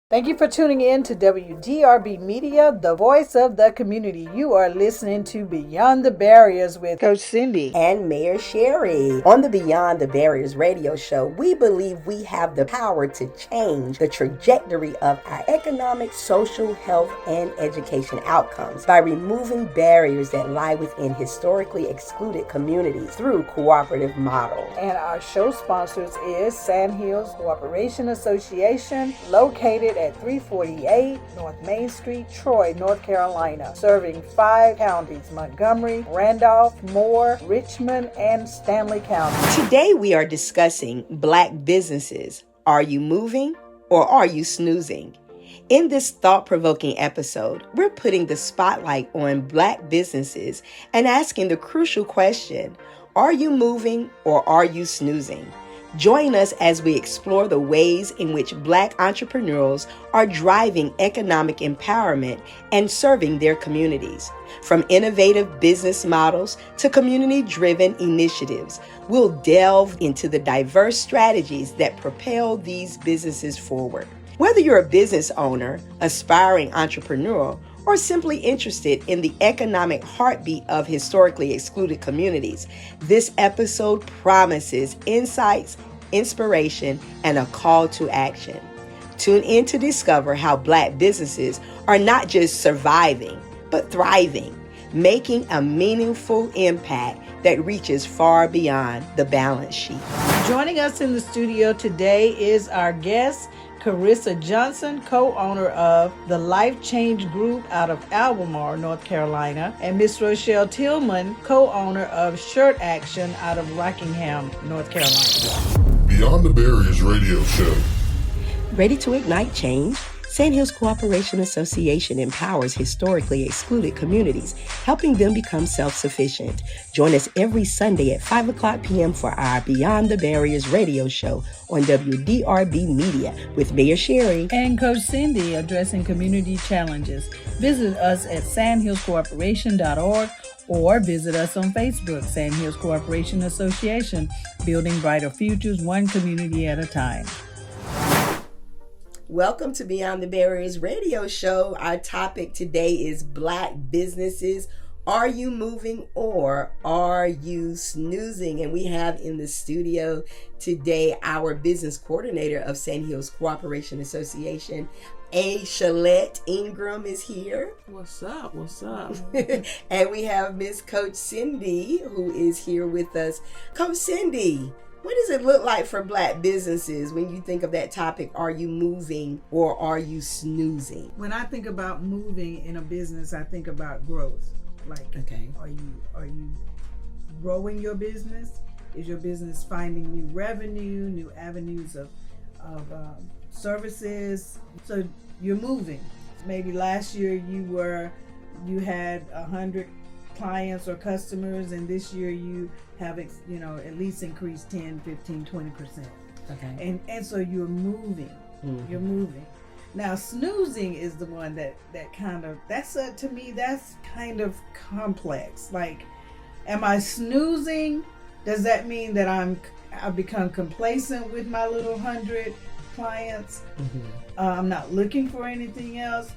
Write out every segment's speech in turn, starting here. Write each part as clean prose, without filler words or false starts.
Thank you for tuning in to WDRB Media, the voice of the community. You are listening to Beyond the Barriers with Coach Cindy and Mayor Sherri. On the Beyond the Barriers radio show, we believe we have the power to change the trajectory of our economic, social, health, and education outcomes by removing barriers that lie within historically excluded communities through cooperative models. And our show sponsors is Sand Hills Cooperation Association, located at 348 North Main Street, Troy, North Carolina, serving 5 counties: Montgomery, Randolph, Moore, Richmond, and Stanley County. Today we are discussing Black businesses. Are you moving or are you snoozing? In this thought-provoking episode, we're putting the spotlight on Black businesses and asking the crucial question, are you moving or are you snoozing? Join us as we explore the ways in which Black entrepreneurs are driving economic empowerment and serving their communities. From innovative business models to community-driven initiatives, we'll delve into the diverse strategies that propel these businesses forward. Whether you're a business owner, aspiring entrepreneur, or simply interested in the economic heartbeat of historically excluded communities, this episode promises insights, inspiration, and a call to action. Tune in to discover how Black businesses are not just surviving, but thriving, making a meaningful impact that reaches far beyond the balance sheet. Joining us in the studio today is our guest, Karissa Johnson, co-owner of the Life Change Group out of Albemarle, North Carolina, and Miss Roschelle Tillman, co-owner of Shirt Action out of Rockingham, North Carolina. Beyond the Barriers radio show. Ready to ignite change? Sand Hills Cooperation Association empowers historically excluded communities, helping them become self-sufficient. Join us every Sunday at 5 o'clock p.m. for our Beyond the Barriers radio show on WDRB Media with Mayor Sherri and Coach Cindy, addressing community challenges. Visit us at sandhillscooperation.org or visit us on Facebook, Sand Hills Cooperation Association, building brighter futures one community at a time. Welcome to Beyond the Barriers radio show. Our topic today is Black businesses. Are you moving or are you snoozing? And we have in the studio today our business coordinator of Sand Hills Cooperation Association, Shalette Ingram is here. What's up? What's up? And we have Miss Coach Cindy who is here with us. Coach Cindy, what does it look like for Black businesses when you think of that topic? Are you moving or are you snoozing? When I think about moving in a business, I think about growth. Like, okay, are you growing your business? Is your business finding new revenue, new avenues of services? So you're moving. Maybe last year you had 100 clients or customers, and this year you have at least increased 10, 15, 20%. Okay. And so you're moving. Mm-hmm. You're moving. Now snoozing is the one that kind of, to me that's kind of complex. Like, am I snoozing? Does that mean that I've become complacent with my little 100 clients? Mm-hmm. I'm not looking for anything else?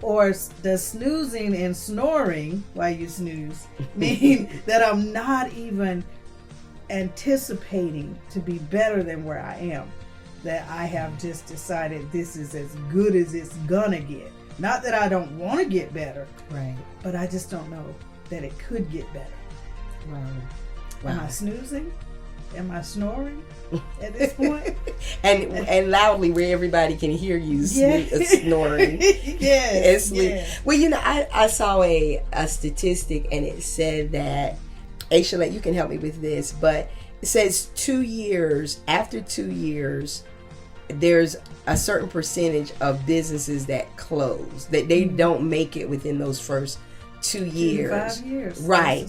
Or does snoozing and snoring while you snooze mean that I'm not even anticipating to be better than where I am? That I have just decided this is as good as it's gonna get. Not that I don't want to get better, right? But I just don't know that it could get better. Wow. Am I snoozing? Am I snoring at this point? and loudly where everybody can hear you snoring. Yes. Yes. Well, I saw a statistic and it said that, Shalette, you can help me with this, but it says after 2 years, there's a certain percentage of businesses that close, that they don't make it within those first 2 years. 5 years. Right.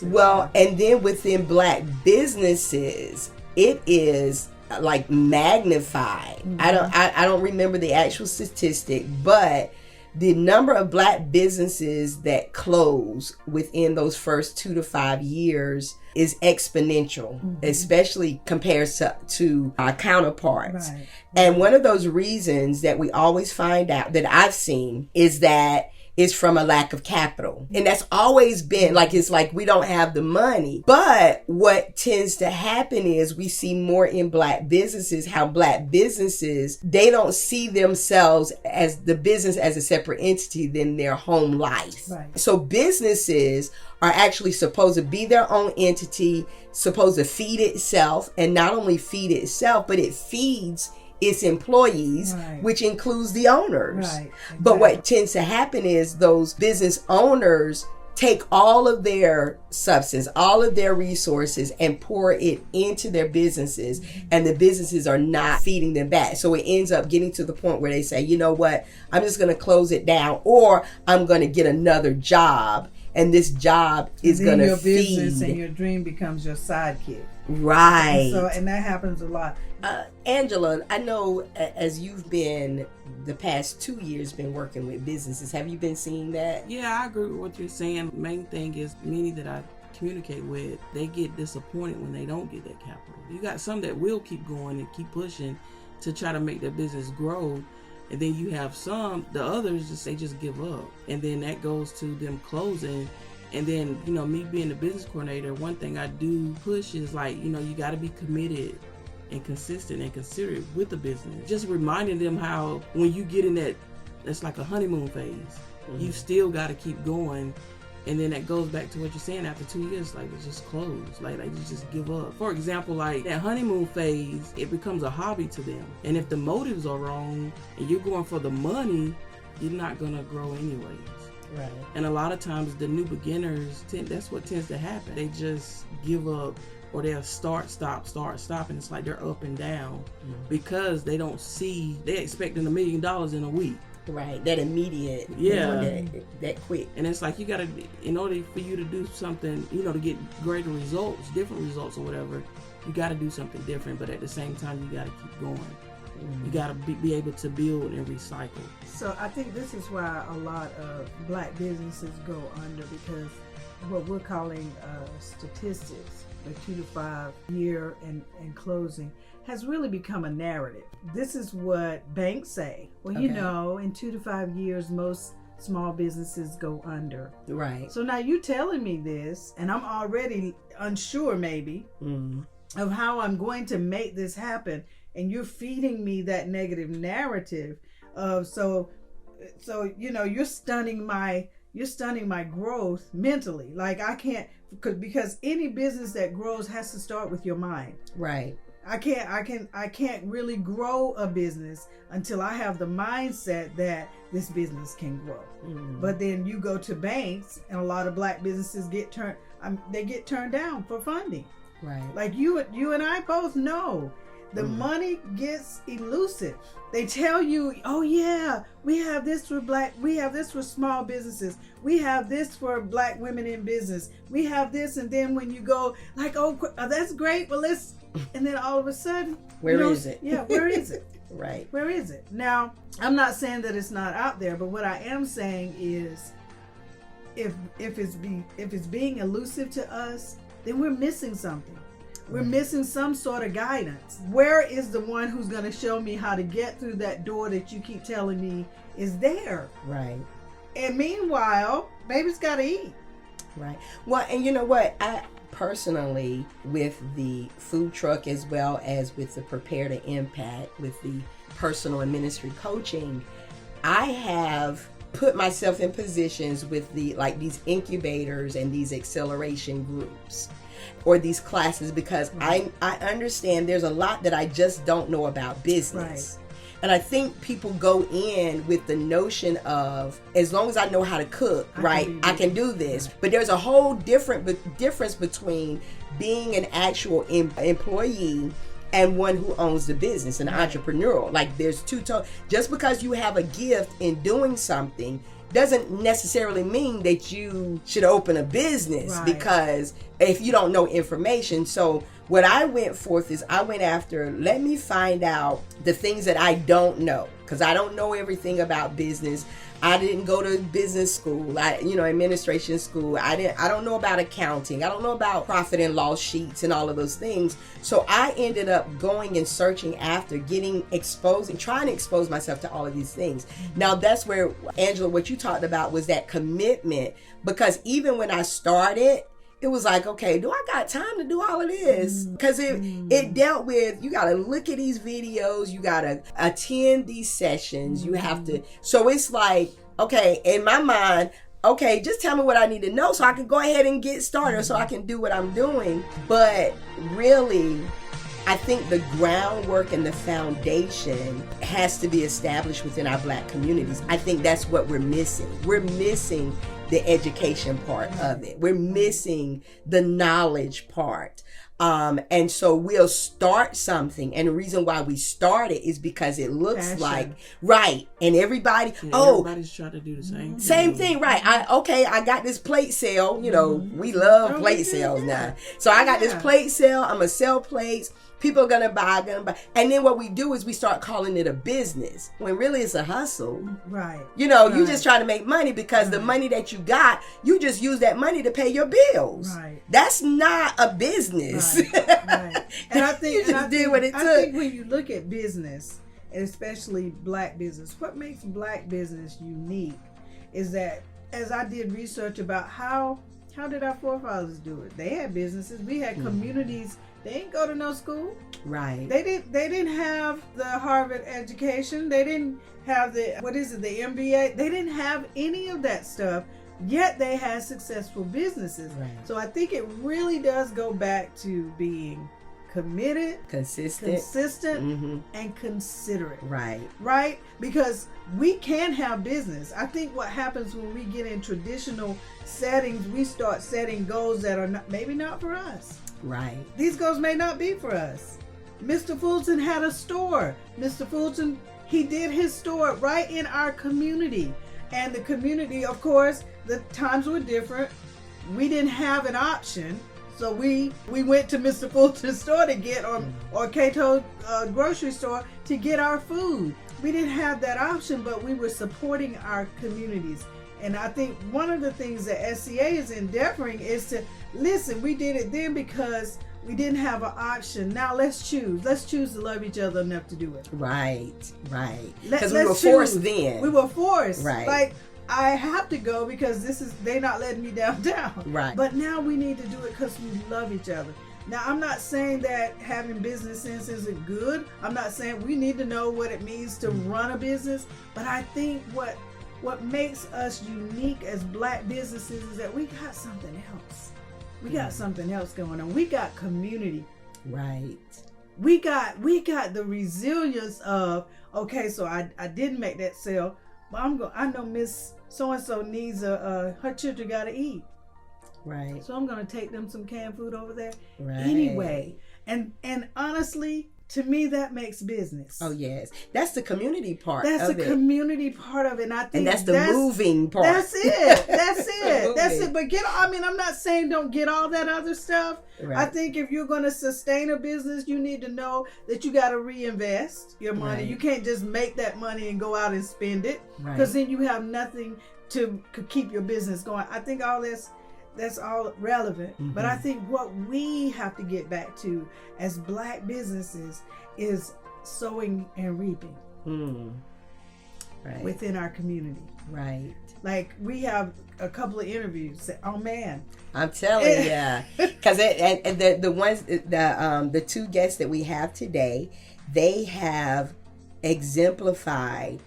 Well, and then within Black businesses, it is like magnified. Mm-hmm. I don't remember the actual statistic, but the number of Black businesses that close within those first 2 to 5 years is exponential, especially compared to our counterparts. Right. And one of those reasons that we always find out, that I've seen, is that it's from a lack of capital. And that's always been like, it's like we don't have the money. But what tends to happen is we see more in Black businesses, how Black businesses, they don't see themselves as the business as a separate entity than their home life. Right. So businesses are actually supposed to be their own entity, supposed to feed itself, and not only feed itself, but it feeds its employees, right. which includes the owners. Right. Exactly. But what tends to happen is those business owners take all of their substance, all of their resources, and pour it into their businesses, and the businesses are not feeding them back. So it ends up getting to the point where they say, you know what, I'm just going to close it down, or I'm going to get another job, and this job is going to feed. Your business and your dream becomes your sidekick. Right. And that happens a lot. Angela, I know as you've been the past 2 years been working with businesses, have you been seeing that? Yeah, I agree with what you're saying. Main thing is many that I communicate with, they get disappointed when they don't get that capital. You got some that will keep going and keep pushing to try to make their business grow. And then you have some, the others, they just give up. And then that goes to them closing. And then, me being the business coordinator, one thing I do push is like, you got to be committed and consistent and considerate with the business. Just reminding them how when you get in that's like a honeymoon phase, you still got to keep going. And then that goes back to what you're saying, after 2 years, like it's just closed. Like you just give up. For example, like that honeymoon phase, it becomes a hobby to them. And if the motives are wrong and you're going for the money, you're not going to grow anyways. Right. And a lot of times the new beginners, that's what tends to happen. They just give up, or they'll start, stop, and it's like they're up and down because they don't see, they're expecting $1 million in a week. Right, that immediate, that quick. And it's like you gotta, in order for you to do something, to get greater results, different results or whatever, you gotta do something different, but at the same time you gotta keep going. You gotta be able to build and recycle. So I think this is why a lot of Black businesses go under, because what we're calling statistics, the 2 to 5 year and closing, has really become a narrative. This is what banks say. Well, in 2 to 5 years, most small businesses go under. Right. So now you telling me this, and I'm already unsure maybe of how I'm going to make this happen, and you're feeding me that negative narrative of you're stunning my growth mentally. Like I can't, because any business that grows has to start with your mind. Right. I can't really grow a business until I have the mindset that this business can grow. But then you go to banks, and a lot of Black businesses get turned down for funding. Right. Like you and I both know, the money gets elusive. They tell you, oh yeah, we have this for small businesses. We have this for Black women in business. We have this, and then when you go like, oh, that's great, well and then all of a sudden, where is it? Yeah, where is it? Right. Where is it? Now, I'm not saying that it's not out there, but what I am saying is, if it's being elusive to us, then we're missing something. We're missing some sort of guidance. Where is the one who's going to show me how to get through that door that you keep telling me is there? Right. And meanwhile, baby's got to eat. Right. Well, and you know what? I personally, with the food truck as well as with the Prepare to Impact, with the personal and ministry coaching, I have put myself in positions with these incubators and these acceleration groups or these classes, because I understand there's a lot that I just don't know about business. Right. And I think people go in with the notion of, as long as I know how to cook, I can do this. But there's a whole difference between being an actual employee and one who owns the business, an entrepreneur. Like there's just because you have a gift in doing something doesn't necessarily mean that you should open a business, because if you don't know information. So what I went forth is I went after, let me find out the things that I don't know, because I don't know everything about business. I didn't go to business school, administration school. I don't know about accounting. I don't know about profit and loss sheets and all of those things. So I ended up going and searching after trying to expose myself to all of these things. Now that's where, Angela, what you talked about was that commitment, because even when I started, it was like, okay, do I got time to do all of this? Because it dealt with, you got to look at these videos, you got to attend these sessions, you have to, so it's like, okay, in my mind, okay, just tell me what I need to know so I can go ahead and get started, so I can do what I'm doing. But really, I think the groundwork and the foundation has to be established within our Black communities. I think that's what we're missing. We're missing the education part of it. We're missing the knowledge part. And so we'll start something, and the reason why we start it is because it looks Fashion. like right, and everybody's trying to do the same thing, right? I got this plate sale. We love plate sales now, so I got this plate sale. I'm gonna sell plates. People are gonna buy, and then what we do is we start calling it a business when really it's a hustle. Right. You just trying to make money because the money that you got, you just use that money to pay your bills. Right. That's not a business. Right. And I think you just did what it took. I think when you look at business, and especially Black business, what makes Black business unique is that, as I did research about how did our forefathers do it? They had businesses. We had communities. They didn't go to no school. Right. They didn't have the Harvard education. They didn't have the MBA. They didn't have any of that stuff. Yet they had successful businesses. Right. So I think it really does go back to being committed, consistent, and considerate. Right? Because we can have business. I think what happens when we get in traditional settings, we start setting goals that are maybe not for us. Right. These goals may not be for us. Mr. Fulton had a store. Mr. Fulton, he did his store right in our community. And the community, of course, the times were different. We didn't have an option. So we went to Mr. Fulton's store to get, or Cato grocery store to get our food. We didn't have that option, but we were supporting our communities. And I think one of the things that SCA is endeavoring is to, listen, we did it then because we didn't have an option. Now let's choose. Let's choose to love each other enough to do it. Right. Because we were forced then. We were forced. Right. Like, I have to go because they're not letting me downtown. Right. But now we need to do it because we love each other. Now, I'm not saying that having business sense isn't good. I'm not saying we need to know what it means to run a business. But I think what makes us unique as Black businesses is that we got something else. We got something else going on. We got community. Right. We got the resilience of, okay, so I didn't make that sale, but I know Miss so-and-so needs her children got to eat. Right. So I'm going to take them some canned food over there anyway. And honestly, to me, that makes business. Oh, yes. That's the community part of it. That's the community part of it. And I think that's the moving part. That's it. That's it. But I'm not saying don't get all that other stuff. Right. I think if you're going to sustain a business, you need to know that you got to reinvest your money. Right. You can't just make that money and go out and spend it. Because then you have nothing to keep your business going. I think all that's all relevant. Mm-hmm. But I think what we have to get back to as Black businesses is sowing and reaping within our community. Right. Like, we have a couple of interviews. Oh man, I'm telling you, because the two guests that we have today, they have exemplified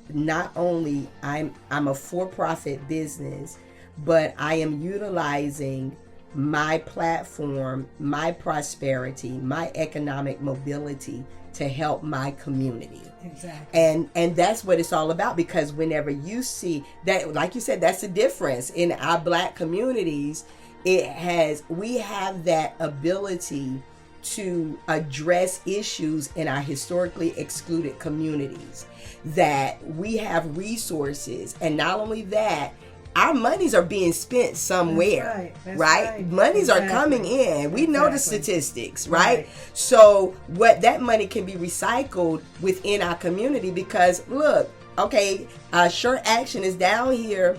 not only I'm a for-profit business, but I am utilizing my platform, my prosperity, my economic mobility to help my community. Exactly. And that's what it's all about, because whenever you see that, like you said, that's the difference in our Black communities. We have that ability to address issues in our historically excluded communities, that we have resources, and not only that, our monies are being spent somewhere, That's right? Monies are coming in. We know the Exactly. statistics, right? So what that money can be recycled within our community, because look, okay, Sure Action is down here.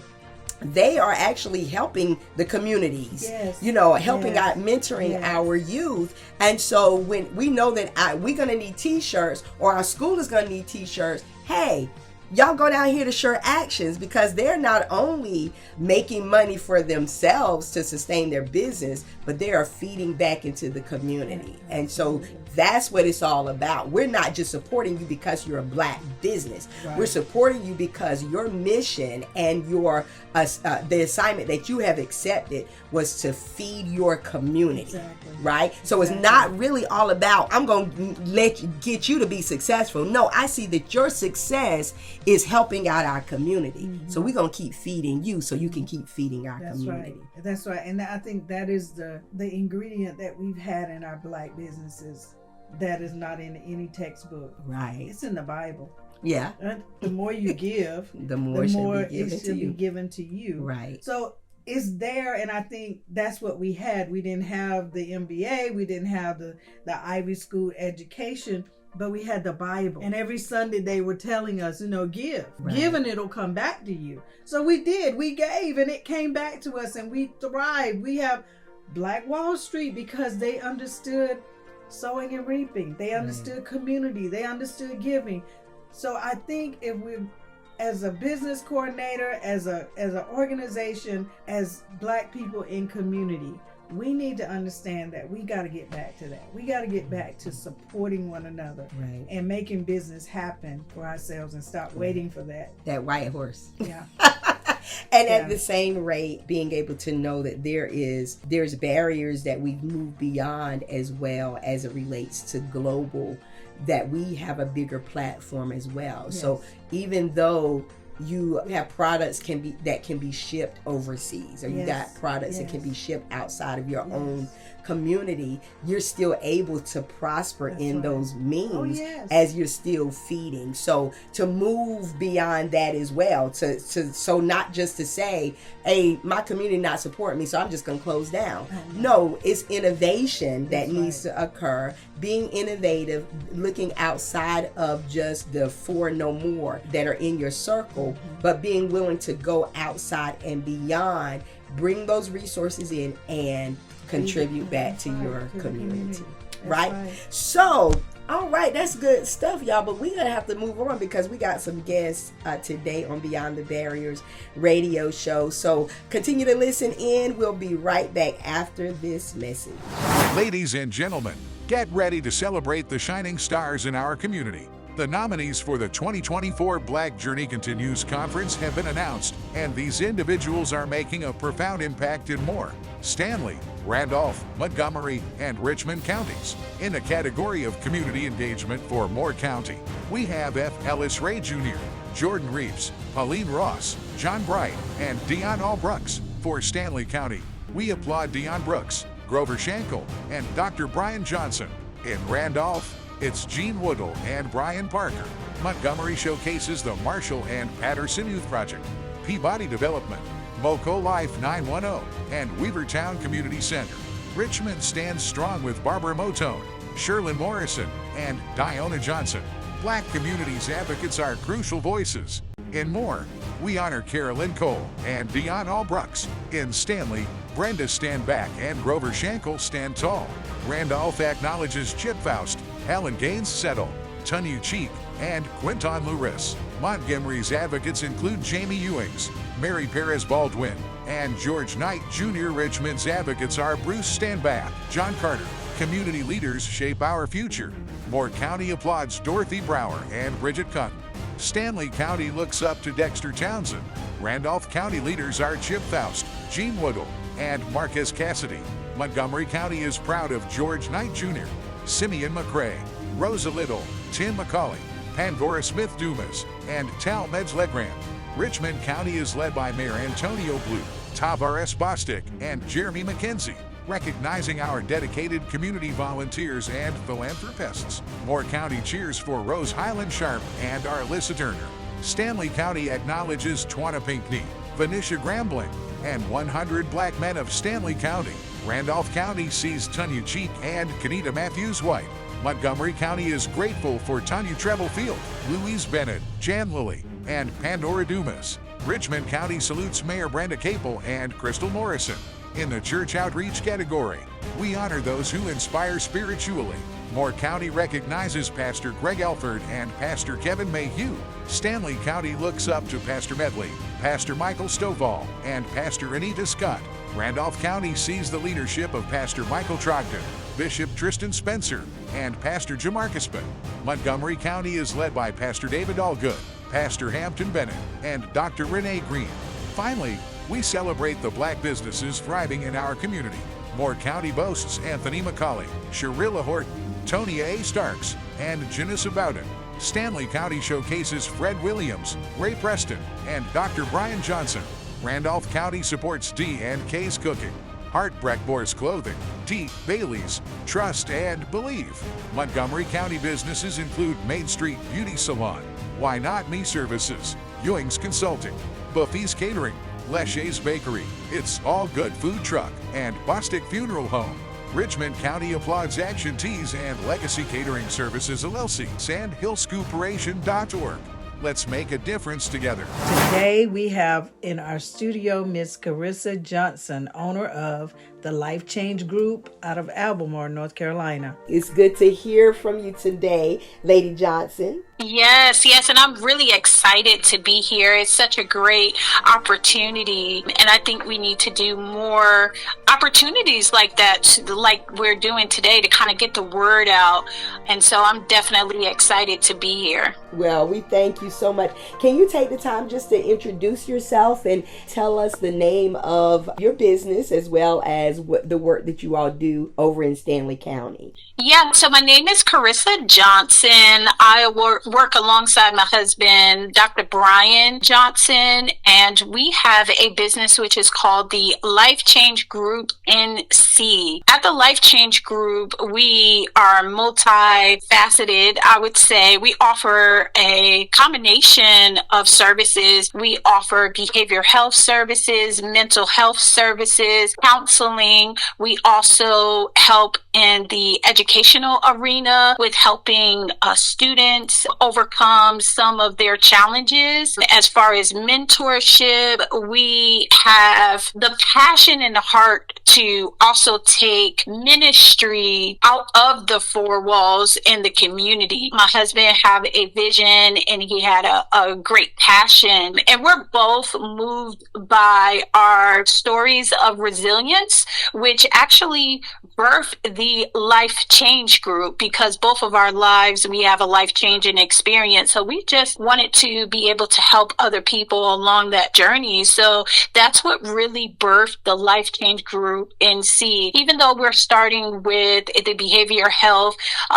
They are actually helping the communities, helping out, mentoring our youth. And so when we know that we're going to need t-shirts, or our school is going to need t-shirts, hey, y'all go down here to Sure Actions, because they're not only making money for themselves to sustain their business, but they are feeding back into the community. And so that's what it's all about. We're not just supporting you because you're a Black business. Right. We're supporting you because your mission and your the assignment that you have accepted was to feed your community. Right? So it's not really all about, I'm going to get you to be successful. No, I see that your success is helping out our community. So we're going to keep feeding you so you can keep feeding our community. Right. That's right. And I think that is the ingredient that we've had in our Black businesses that is not in any textbook. Right. It's in the Bible. Yeah. The more you give, the more it should be given to you. Right. So it's there, and I think that's what we had. We didn't have the MBA, we didn't have the Ivy School education, but we had the Bible. And every Sunday they were telling us, give. Right. Give and it'll come back to you. So we did. We gave and it came back to us, and we thrived. We have Black Wall Street because they understood sowing and reaping. They understood community. They understood giving. So I think if we, as a business coordinator, as an organization, as Black people in community, we need to understand that we got to get back to that. We got to get back to supporting one another and making business happen for ourselves and stop waiting for that white horse. Yeah. And at the same rate, being able to know that there's barriers that we've moved beyond, as well as it relates to global, that we have a bigger platform as well. Yes. So even though you have products that can be shipped overseas, or you got products that can be shipped outside of your own community, you're still able to prosper in those means as you're still feeding. So to move beyond that as well, so not just to say, hey, my community not supporting me, so I'm just gonna close down. No, it's innovation that needs to occur, being innovative, looking outside of just the 4 no more that are in your circle, but being willing to go outside and beyond, bring those resources in and contribute back to your community. Right? So, all right, that's good stuff, y'all, but we're gonna have to move on because we got some guests today on Beyond the Barriers radio show. So continue to listen in. We'll be right back after this message. Ladies and gentlemen, get ready to celebrate the shining stars in our community. The nominees for the 2024 Black Journey Continues Conference have been announced, and these individuals are making a profound impact in Moore, Stanley, Randolph, Montgomery, and Richmond counties. In the category of community engagement for Moore County, we have F. Ellis Ray Jr., Jordan Reeves, Pauline Ross, John Bright, and Dion Allbrooks. For Stanley County, we applaud Dion Brooks, Grover Schenkel, and Dr. Brian Johnson. In Randolph, it's Gene Woodall and Brian Parker. Montgomery showcases the Marshall and Patterson Youth Project. Peabody Development, Moco Life 910, and Weavertown Community Center. Richmond stands strong with Barbara Motone, Sherlyn Morrison, and Diona Johnson. Black communities advocates are crucial voices. In Moore, we honor Carolyn Cole and Dion Allbrooks. In Stanley, Brenda Stand Back and Grover Schenkel stand tall. Randolph acknowledges Chip Faust, Alan Gaines Settle, Tunyu Cheek, and Quinton Luris. Montgomery's advocates include Jamie Ewings, Mary Perez Baldwin, and George Knight Jr. Richmond's advocates are Bruce Standback, John Carter. Community leaders shape our future. Moore County applauds Dorothy Brower and Bridget Cunn. Stanley County looks up to Dexter Townsend. Randolph County leaders are Chip Faust, Gene Woodall, and Marcus Cassidy. Montgomery County is proud of George Knight Jr., Simeon McCrae, Rosa Little, Tim McCauley, Pandora Smith Dumas, and Tal Meds Legrand. Richmond County is led by Mayor Antonio Blue, Tavares Bostic, and Jeremy McKenzie, recognizing our dedicated community volunteers and philanthropists. Moore County cheers for Rose Highland Sharp and Arlissa Turner. Stanley County acknowledges Twana Pinkney, Venetia Grambling, and 100 Black Men of Stanley County. Randolph County sees Tanya Cheek and Kenita Matthews White. Montgomery County is grateful for Tanya Treblefield, Louise Bennett, Jan Lilly, and Pandora Dumas. Richmond County salutes Mayor Brenda Capel and Crystal Morrison. In the church outreach category, we honor those who inspire spiritually. Moore County recognizes Pastor Greg Elford and Pastor Kevin Mayhew. Stanley County looks up to Pastor Medley, Pastor Michael Stovall, and Pastor Anita Scott. Randolph County sees the leadership of Pastor Michael Trogdon, Bishop Tristan Spencer, and Pastor Jamarcus Bennett. Montgomery County is led by Pastor David Allgood, Pastor Hampton Bennett, and Dr. Renee Green. Finally, we celebrate the Black businesses thriving in our community. Moore County boasts Anthony McCauley, Sherilla Horton, Tonya A. Starks, and Janissa Bowden. Stanley County showcases Fred Williams, Ray Preston, and Dr. Brian Johnson. Randolph County supports D&K's Cooking, Hart Breckbore's Clothing, T. Bailey's, Trust, and Believe. Montgomery County businesses include Main Street Beauty Salon, Why Not Me Services, Ewing's Consulting, Buffy's Catering, Leche's Bakery, It's All Good Food Truck, and Bostic Funeral Home. Richmond County applauds Action Teas and Legacy Catering Services LLC, sandhillscooperation.org. Let's make a difference together. Today we have in our studio Miss Karissa Johnson, owner of the Life Change Group out of Albemarle, North Carolina. It's good to hear from you today, Lady Johnson. Yes, and I'm really excited to be here. It's such a great opportunity, and I think we need to do more opportunities like that, like we're doing today, to kind of get the word out. And so I'm definitely excited to be here. Well, we thank you so much. Can you take the time just to introduce yourself and tell us the name of your business as well as what the work that you all do over in Stanley County? Yeah, so my name is Karissa Johnson. I work alongside my husband, Dr. Brian Johnson, and we have a business which is called the Life Change Group NC. At the Life Change Group, we are multifaceted, I would say. We offer a combination of services. We offer behavioral health services, mental health services, counseling. We also help in the educational arena with helping students overcome some of their challenges. As far as mentorship, we have the passion and the heart to also take ministry out of the four walls in the community. My husband have a vision and he had a great passion, and we're both moved by our stories of resilience, which actually birthed the Life Change Group, because both of our lives, we have a life-changing experience. So we just wanted to be able to help other people along that journey. So that's what really birthed the Life Change Group NC. Even though we're starting with the behavior health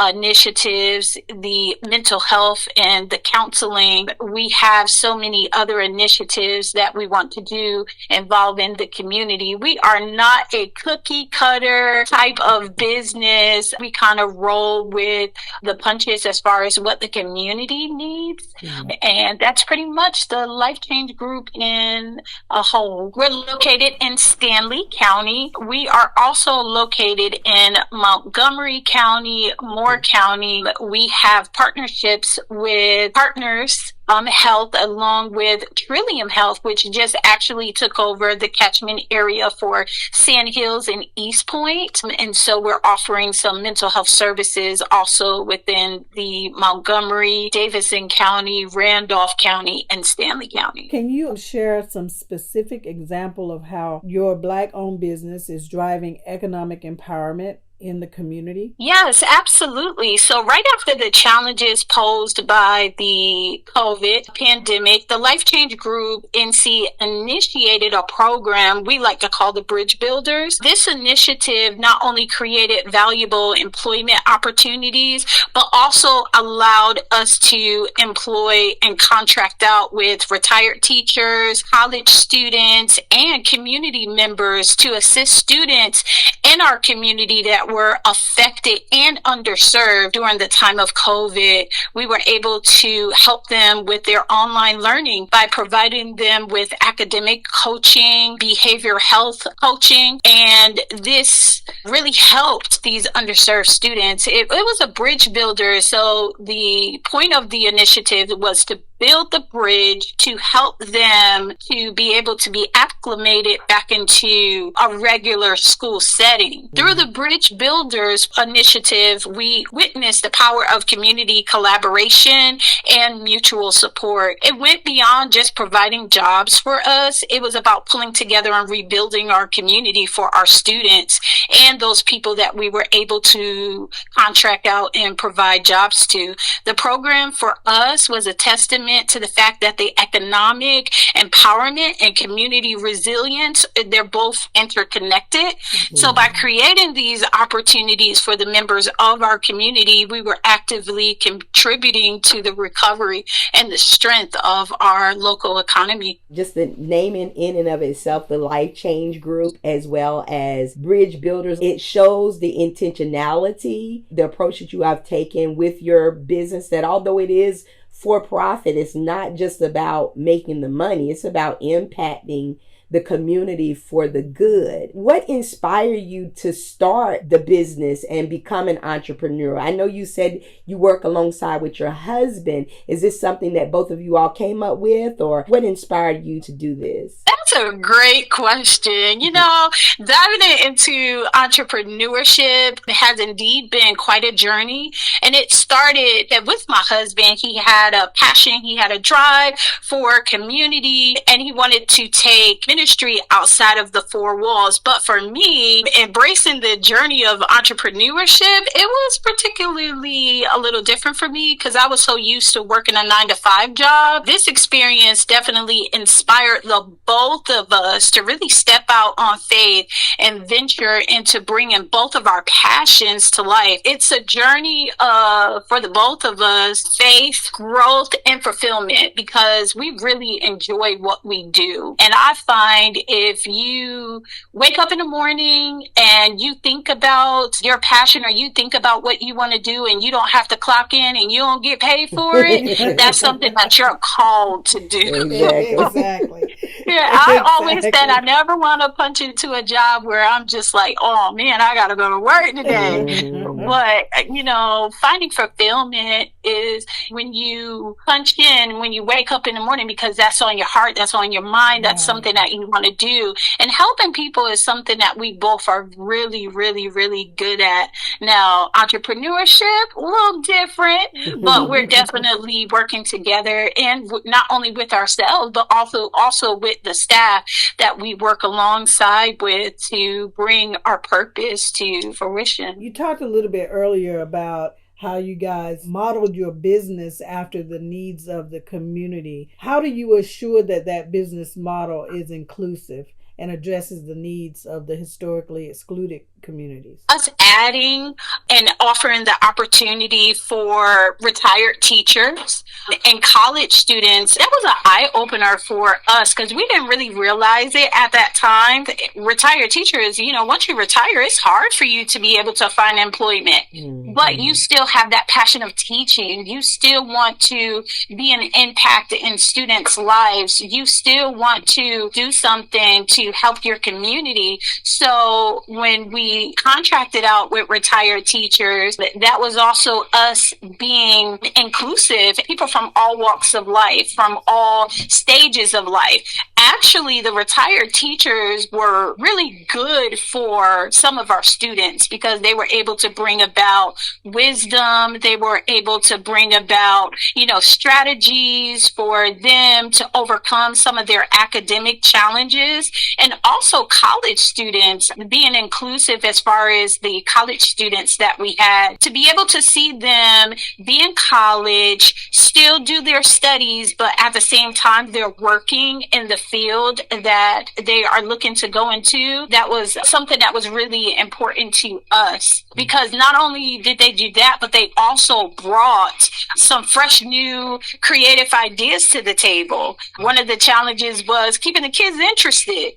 initiatives, the mental health, and the counseling, we have so many other initiatives that we want to do involving the community. We are not a cookie cutter type of business. We kind of roll with the punches as far as what the community needs. Mm-hmm. And that's pretty much the Life Change Group in a whole. We're located in Stanley County. We are also located in Montgomery County, Moore County. We have partnerships with Partners Health along with Trillium Health, which just actually took over the catchment area for Sand Hills and East Point. And so we're offering some mental health services also within the Montgomery, Davidson County, Randolph County, and Stanley County. Can you share some specific example of how your Black-owned business is driving economic empowerment in the community? Yes, absolutely. So right after the challenges posed by the COVID pandemic, the Life Change Group NC initiated a program we like to call the Bridge Builders. This initiative not only created valuable employment opportunities, but also allowed us to employ and contract out with retired teachers, college students, and community members to assist students in in our community that were affected and underserved during the time of COVID. We were able to help them with their online learning by providing them with academic coaching, behavioral health coaching, and this really helped these underserved students. It was a bridge builder. So the point of the initiative was to build the bridge to help them to be able to be acclimated back into a regular school setting. Through the Bridge Builders initiative, we witnessed the power of community collaboration and mutual support. It went beyond just providing jobs for us. It was about pulling together and rebuilding our community for our students and those people that we were able to contract out and provide jobs to. The program for us was a testament to the fact that the economic empowerment and community resilience, they're both interconnected. Mm-hmm. So by creating these opportunities for the members of our community, we were actively contributing to the recovery and the strength of our local economy. Just the naming in and of itself, the Life Change Group, as well as Bridge Builders, it shows the intentionality, the approach that you have taken with your business, that although it is for profit, it's not just about making the money, it's about impacting the community for the good. What inspired you to start the business and become an entrepreneur? I know you said you work alongside with your husband. Is this something that both of you all came up with, or what inspired you to do this? That's a great question. You know, diving into entrepreneurship has indeed been quite a journey. And it started that with my husband. He had a passion, he had a drive for community, and he wanted to take ministry outside of the four walls. But for me, embracing the journey of entrepreneurship, it was particularly a little different for me because I was so used to working a 9-to-5 job. This experience definitely inspired the both of us to really step out on faith and venture into bringing both of our passions to life. It's a journey for the both of us, faith, growth, and fulfillment, because we really enjoy what we do. And I find if you wake up in the morning and you think about your passion, or you think about what you want to do, and you don't have to clock in and you don't get paid for it, that's something that you're called to do. Exactly. Yeah, I always said I never want to punch into a job where I'm just like, oh man, I got to go to work today. Mm-hmm. But, you know, finding fulfillment is when you punch in, when you wake up in the morning, because that's on your heart, that's on your mind, that's something that you want to do. And helping people is something that we both are really, really, really good at. Now, entrepreneurship, a little different, but we're definitely working together, and not only with ourselves, but also with the staff that we work alongside with to bring our purpose to fruition. You talked a little bit earlier about how you guys modeled your business after the needs of the community. How do you assure that that business model is inclusive and addresses the needs of the historically excluded communities? Us adding and offering the opportunity for retired teachers and college students, that was an eye-opener for us because we didn't really realize it at that time. Retired teachers, you know, once you retire, it's hard for you to be able to find employment. Mm-hmm. But you still have that passion of teaching. You still want to be an impact in students' lives. You still want to do something to help your community. So when we contracted out with retired teachers, that was also us being inclusive, people from all walks of life, from all stages of life. Actually, the retired teachers were really good for some of our students because they were able to bring about wisdom. They were able to bring about, you know, strategies for them to overcome some of their academic challenges. And also college students, being inclusive as far as the college students that we had, to be able to see them be in college, still do their studies, but at the same time, they're working in the field field that they are looking to go into, that was something that was really important to us, because not only did they do that, but they also brought some fresh new creative ideas to the table. One of the challenges was keeping the kids interested.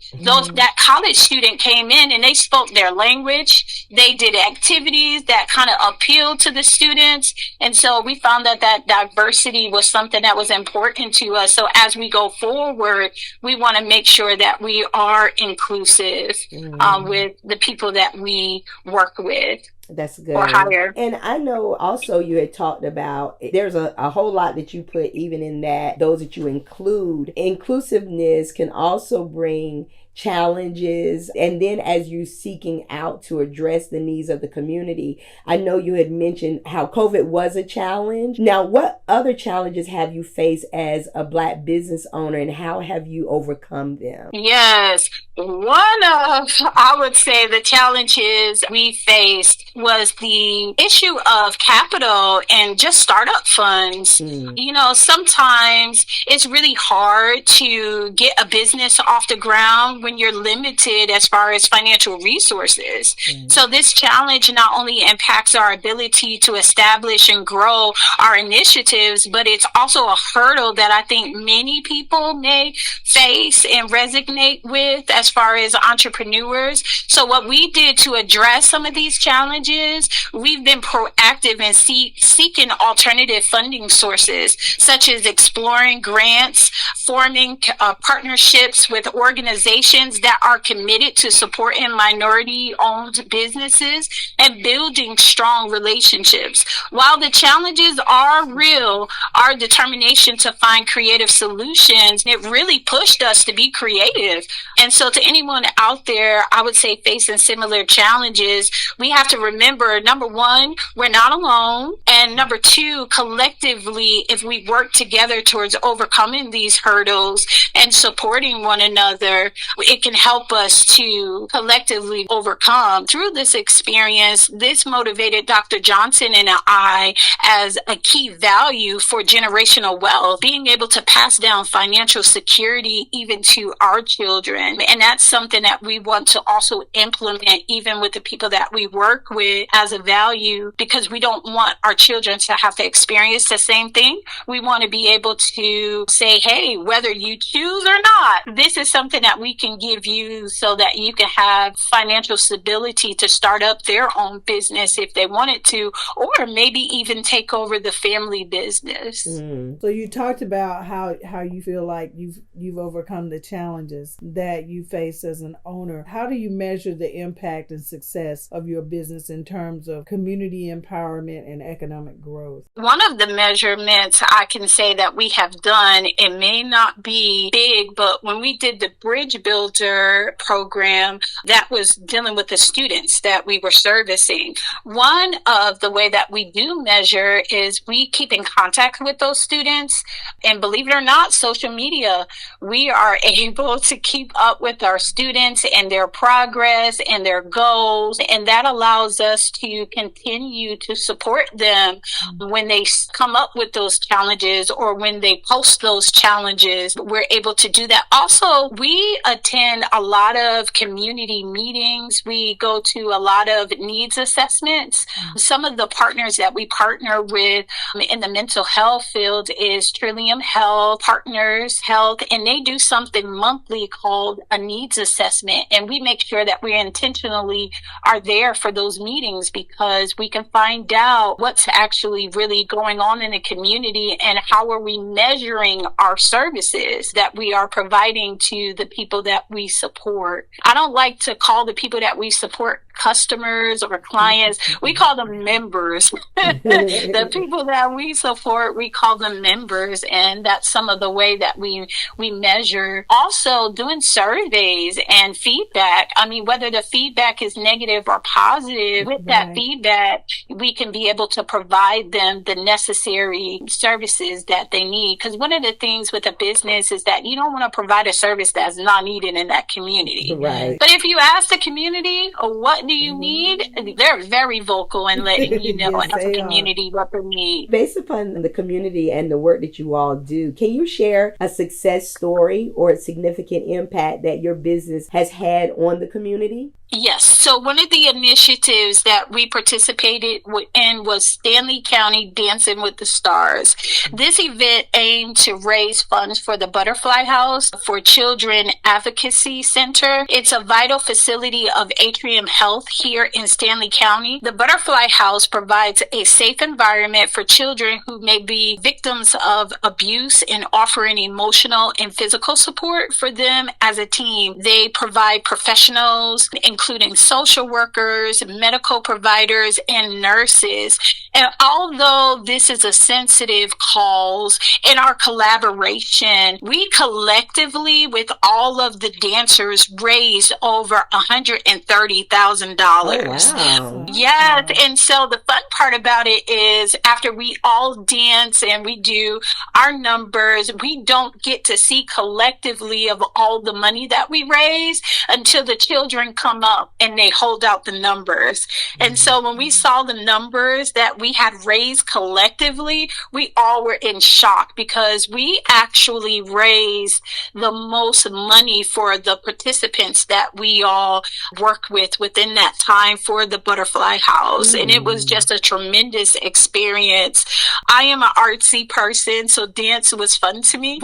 That college student came in and they spoke their language. They did activities that kind of appealed to the students. And so we found that diversity was something that was important to us. So as we go forward, we want to make sure that we are inclusive with the people that we work with. That's good. Or higher. And I know also you had talked about, there's a whole lot that you put even in that, those that you include. Inclusiveness can also bring challenges, and then as you seeking out to address the needs of the community. I know you had mentioned how COVID was a challenge. Now, what other challenges have you faced as a Black business owner, and how have you overcome them? Yes. One of, I would say, the challenges we faced was the issue of capital and just startup funds. You know, sometimes it's really hard to get a business off the ground when you're limited as far as financial resources. So this challenge not only impacts our ability to establish and grow our initiatives, but it's also a hurdle that I think many people may face and resonate with as far as entrepreneurs. So what we did to address some of these challenges, we've been proactive in seeking alternative funding sources, such as exploring grants, forming partnerships with organizations that are committed to supporting minority-owned businesses, and building strong relationships. While the challenges are real, our determination to find creative solutions, it really pushed us to be creative. And so to anyone out there, I would say facing similar challenges, we have to remember, number one, we're not alone. And number two, collectively, if we work together towards overcoming these hurdles and supporting one another, it can help us to collectively overcome. Through this experience, this motivated Dr. Johnson and I as a key value for generational wealth, being able to pass down financial security even to our children. And that's something that we want to also implement even with the people that we work with as a value, because we don't want our children to have to experience the same thing. We want to be able to say, hey, whether you choose or not, this is something that we can give you so that you can have financial stability to start up their own business if they wanted to, or maybe even take over the family business. So you talked about how you feel like you've overcome the challenges that you face as an owner. How do you measure the impact and success of your business in terms of community empowerment and economic growth? One of the measurements I can say that we have done, it may not be big, but when we did the Bridge Builder program, that was dealing with the students that we were servicing. One of the way that we do measure is we keep in contact with those students, and believe it or not, social media, we are able to keep up with our students and their progress and their goals, and that allows us to continue to support them when they come up with those challenges or when they post those challenges. We're able to do that. Also, we attend a lot of community meetings. We go to a lot of needs assessments. Some of the partners that we partner with in the mental health field is Trillium Health, Partners Health, and they do something monthly called a needs assessment. And we make sure that we intentionally are there for those meetings, because we can find out what's actually really going on in the community and how are we measuring our services that we are providing to the people that we support. I don't like to call the people that we support customers or clients. We call them members. The people that we support, we call them members, and that's some of the way that we measure. Also, doing surveys and feedback. I mean, whether the feedback is negative or positive, with that feedback, we can be able to provide them the necessary services that they need. Because one of the things with a business is that you don't want to provide a service that's not needed in that community. Right. But if you ask the community what do you need? They're very vocal in letting you know Yes, as a they are. community what they need. Based upon the community and the work that you all do, can you share a success story or a significant impact that your business has had on the community? Yes. So one of the initiatives that we participated in was Stanley County Dancing with the Stars. This event aimed to raise funds for the Butterfly House for Children Advocacy Center. It's a vital facility of Atrium Health here in Stanley County. The Butterfly House provides a safe environment for children who may be victims of abuse and offering emotional and physical support for them as a team. They provide professionals, including social workers, medical providers, and nurses. And although this is a sensitive cause, in our collaboration, we collectively, with all of the dancers, raised over $130,000. Oh, wow. Yes, and so the fun part about it is after we all dance and we do our numbers, we don't get to see collectively of all the money that we raise until the children come up and they hold out the numbers. And so when we saw the numbers that we had raised collectively, we all were in shock because we actually raised the most money for the participants that we all worked with within that time for the Butterfly House. And it was just a tremendous experience. I am an artsy person, so dance was fun to me.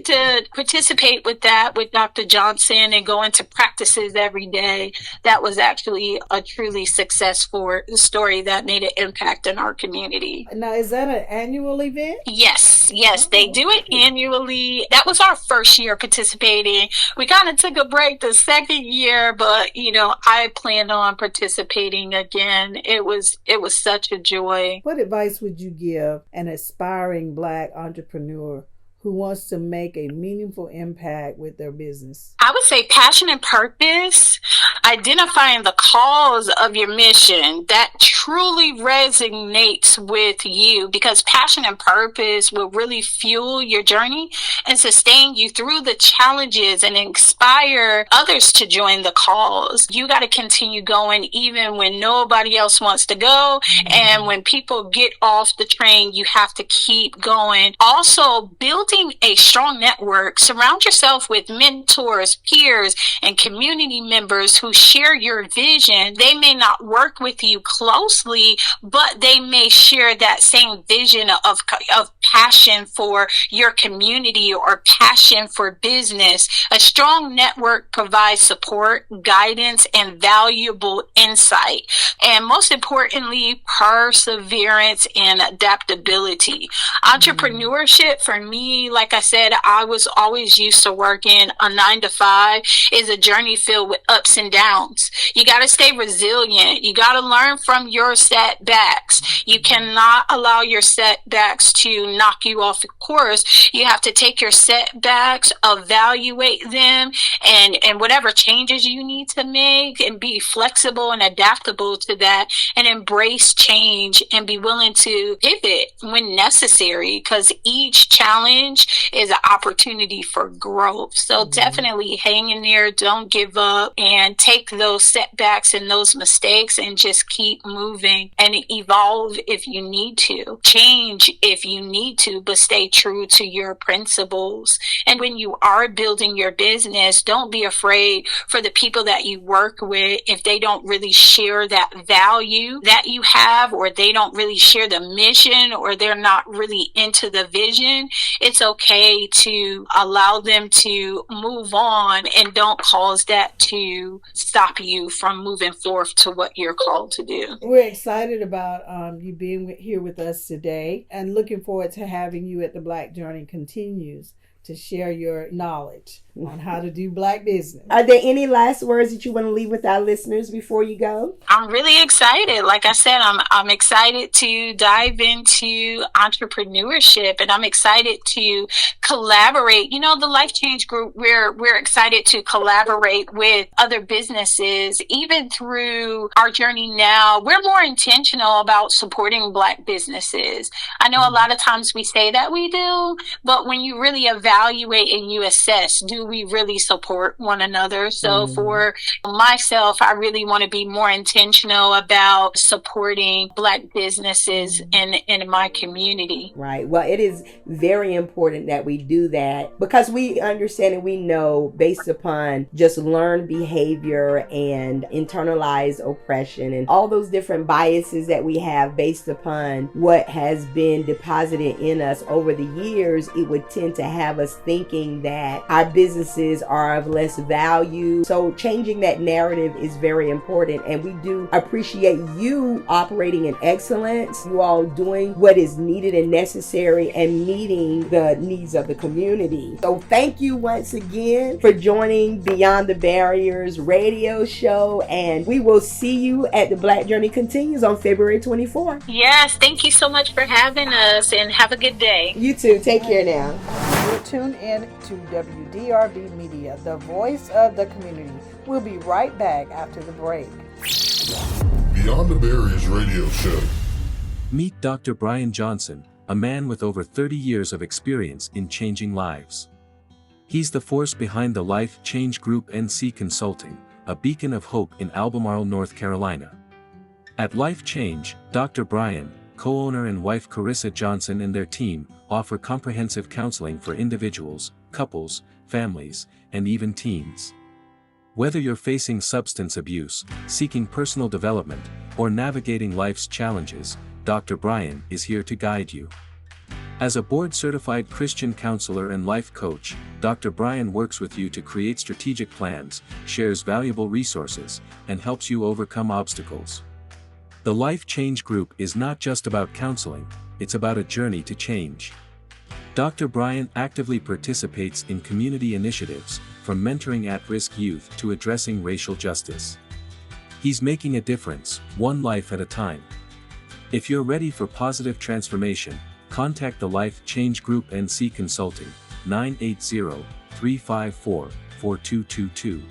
To participate with that with Dr. Johnson and go into practices every day, that was actually a truly successful story that made an impact in our community. Now, is that an annual event? Yes, they do it annually. That was our first year participating. We kind of took a break the second year, but I plan on participating again. It was such a joy. What advice would you give an aspiring Black entrepreneur who wants to make a meaningful impact with their business? I would say passion and purpose, identifying the cause of your mission that truly resonates with you, because passion and purpose will really fuel your journey and sustain you through the challenges and inspire others to join the cause. You got to continue going even when nobody else wants to go. And when people get off the train, you have to keep going. Also, building a strong network. Surround yourself with mentors, peers, and community members who share your vision. They may not work with you closely, but they may share that same vision of passion for your community or passion for business. A strong network provides support, guidance, and valuable insight. And most importantly, perseverance and adaptability. Entrepreneurship for me, like I said, I was always used to working a 9-to-5, is a journey filled with ups and downs. You got to stay resilient. You got to learn from your setbacks. You cannot allow your setbacks to knock you off course. You have to take your setbacks, evaluate them, and whatever changes you need to make, and be flexible and adaptable to that, and embrace change and be willing to pivot when necessary, because each challenge is an opportunity for growth. So definitely hang in there, don't give up, and take those setbacks and those mistakes and just keep moving and evolve if you need to, change if you need to, but stay true to your principles. And when you are building your business, don't be afraid for the people that you work with. If they don't really share that value that you have, or they don't really share the mission, or they're not really into the vision, it's okay to allow them to move on, and don't cause that to stop you from moving forth to what you're called to do. We're excited about you being here with us today, and looking forward to having you at the Black Journey Continues to share your knowledge on how to do Black business. Are there any last words that you want to leave with our listeners before you go? I'm really excited. Like I said, I'm excited to dive into entrepreneurship, and I'm excited to collaborate. The Life Change Group, we're excited to collaborate with other businesses. Even through our journey now, we're more intentional about supporting Black businesses. I know a lot of times we say that we do, but when you really evaluate evaluate and you assess, do we really support one another? So for myself, I really want to be more intentional about supporting Black businesses in my community. Right. Well, it is very important that we do that because we understand and we know based upon just learned behavior and internalized oppression and all those different biases that we have based upon what has been deposited in us over the years, it would tend to have us thinking that our businesses are of less value. So changing that narrative is very important, and we do appreciate you operating in excellence, you all doing what is needed and necessary and meeting the needs of the community. So thank you once again for joining Beyond the Barriers radio show, and we will see you at the Black Journey Continues on February 24th. Yes, thank you so much for having us, and have a good day. You too. Take care now. You're tuned in to WDRB Media, the voice of the community. We'll be right back after the break. Beyond the Barriers radio show. Meet Dr. Brian Johnson, a man with over 30 years of experience in changing lives. He's the force behind the Life Change Group NC Consulting, a beacon of hope in Albemarle, North Carolina. At Life Change, Dr. Brian, co-owner and wife Karissa Johnson and their team offer comprehensive counseling for individuals, couples, families, and even teens. Whether you're facing substance abuse, seeking personal development, or navigating life's challenges, Dr. Brian is here to guide you. As a board-certified Christian counselor and life coach, Dr. Brian works with you to create strategic plans, shares valuable resources, and helps you overcome obstacles. The Life Change Group is not just about counseling, it's about a journey to change. Dr. Brian actively participates in community initiatives, from mentoring at-risk youth to addressing racial justice. He's making a difference, one life at a time. If you're ready for positive transformation, contact the Life Change Group NC Consulting, 980-354-4222.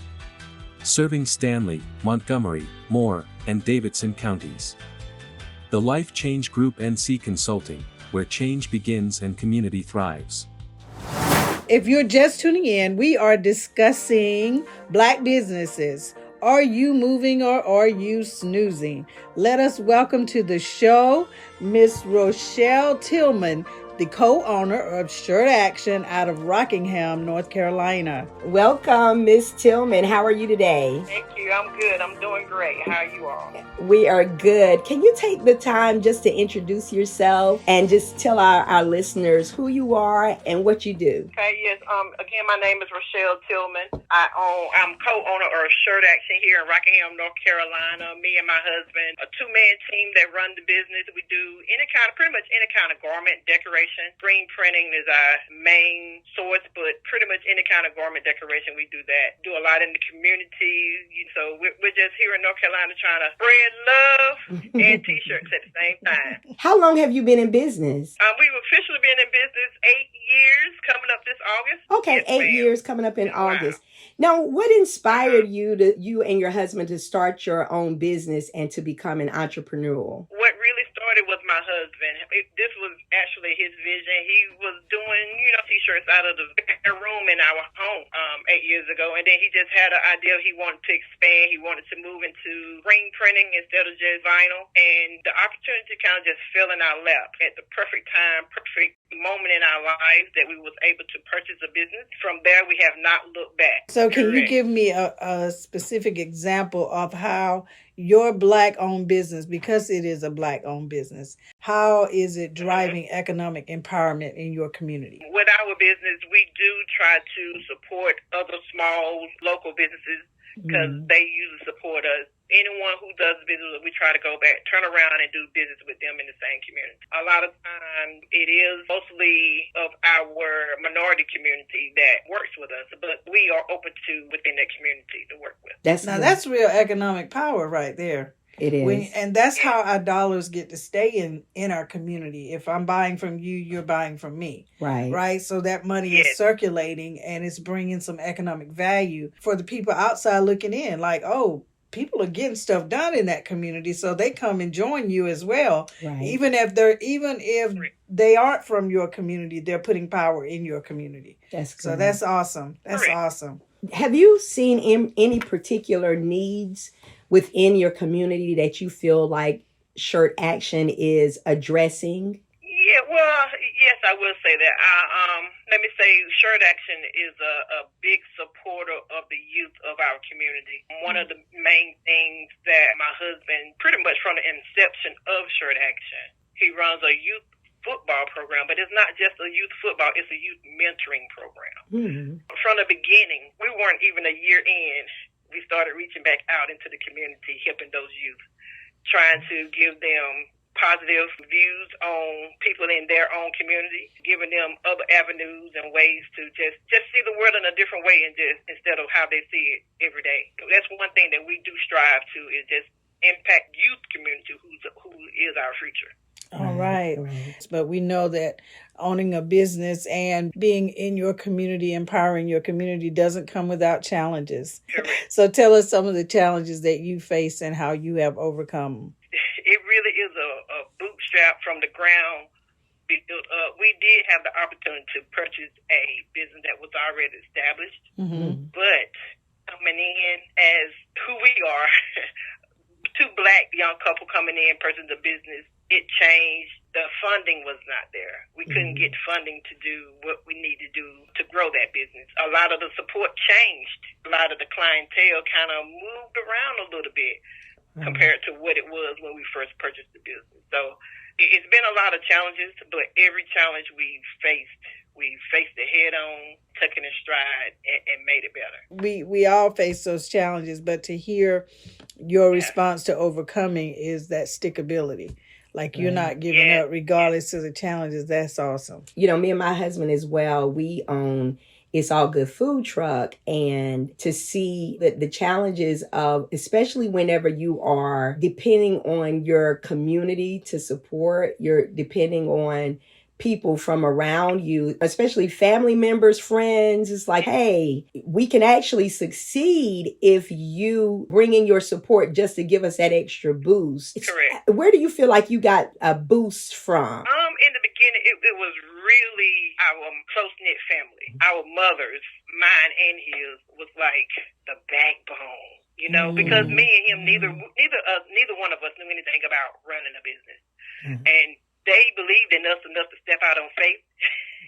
Serving Stanley, Montgomery, Moore, and Davidson counties. The Life Change Group NC Consulting, where change begins and community thrives. If you're just tuning in, we are discussing Black businesses. Are you moving or are you snoozing? Let us welcome to the show Miss Roschelle Tillman, the co-owner of Shirt Action out of Rockingham, North Carolina. Welcome, Miss Tillman. How are you today? Thank you. I'm good. I'm doing great. How are you all? We are good. Can you take the time just to introduce yourself and just tell our listeners who you are and what you do? Okay, yes. Again, my name is Roschelle Tillman. I'm co-owner of Shirt Action here in Rockingham, North Carolina. Me and my husband, a two-man team that run the business. We do pretty much any kind of garment decoration. Screen printing is our main source, but pretty much any kind of garment decoration, we do that. Do a lot in the community. So we're just here in North Carolina trying to spread love and T-shirts at the same time. How long have you been in business? We've officially been in business 8 years, coming up this August. Okay, Yes, 8 ma'am. years coming up in Wow. August. Now, what inspired you and your husband to start your own business and to become an entrepreneur? What really started was my husband. This was actually his vision. He was doing, T-shirts out of the room in our home 8 years ago, and then he just had an idea he wanted to expand. He wanted to move into screen printing instead of just vinyl, and the opportunity kind of just fell in our lap at the perfect time, perfect moment in our lives that we was able to purchase a business. From there, we have not looked back. So can you Correct. give me a specific example of how your Black-owned business, because it is a Black-owned business, how is it driving economic empowerment in your community? With our business, we do try to support other small local businesses because they usually support us. Anyone who does business, we try to go back, turn around and do business with them in the same community. A lot of times it is mostly of our minority community that works with us, but we are open to within that community to work with. That's real economic power right there. It is. And that's how our dollars get to stay in our community. If I'm buying from you, you're buying from me. Right. So that money is circulating and it's bringing some economic value for the people outside looking in. Like, oh, people are getting stuff done in that community, so they come and join you as well. Right. Even if they aren't from your community, they're putting power in your community. So that's awesome. That's awesome. Have you seen any particular needs within your community that you feel like Shirt Action is addressing? Yeah, well, yes, I will say that. Let me say Shirt Action is a big supporter of the youth of our community. One of the main things that my husband, pretty much from the inception of Shirt Action, he runs a youth football program, but it's not just a youth football, it's a youth mentoring program. Mm-hmm. From the beginning, we weren't even a year in, we started reaching back out into the community, helping those youth, trying to give them positive views on people in their own community, giving them other avenues and ways to just see the world in a different way and just instead of how they see it every day. That's one thing that we do strive to is just impact youth community who is our future. All right. But we know that owning a business and being in your community, empowering your community doesn't come without challenges. Correct. So tell us some of the challenges that you face and how you have overcome them. It really is a bootstrap from the ground. We did have the opportunity to purchase a business that was already established, but coming in as who we are, two black young couple coming in, purchasing the business, it changed. The funding was not there. We couldn't get funding to do what we need to do to grow that business. A lot of the support changed. A lot of the clientele kind of moved around a little bit compared to what it was when we first purchased the business. So it's been a lot of challenges, but every challenge we faced it head on, took it in stride, and made it better. We all face those challenges, but to hear your response to overcoming is that stickability. Like you're not giving up regardless of the challenges. That's awesome. You know, me and my husband as well, we own It's All Good food truck, and to see the challenges of, especially whenever you are depending on your community to support, you're depending on people from around you, especially family members, friends. It's like, hey, we can actually succeed if you bring in your support just to give us that extra boost. Correct. Where do you feel like you got a boost from? In the beginning, it was really our close-knit family. Our mothers, mine and his, was like the backbone, you know, because me and him, neither one of us knew anything about running a business. And they believed in us enough to step out on faith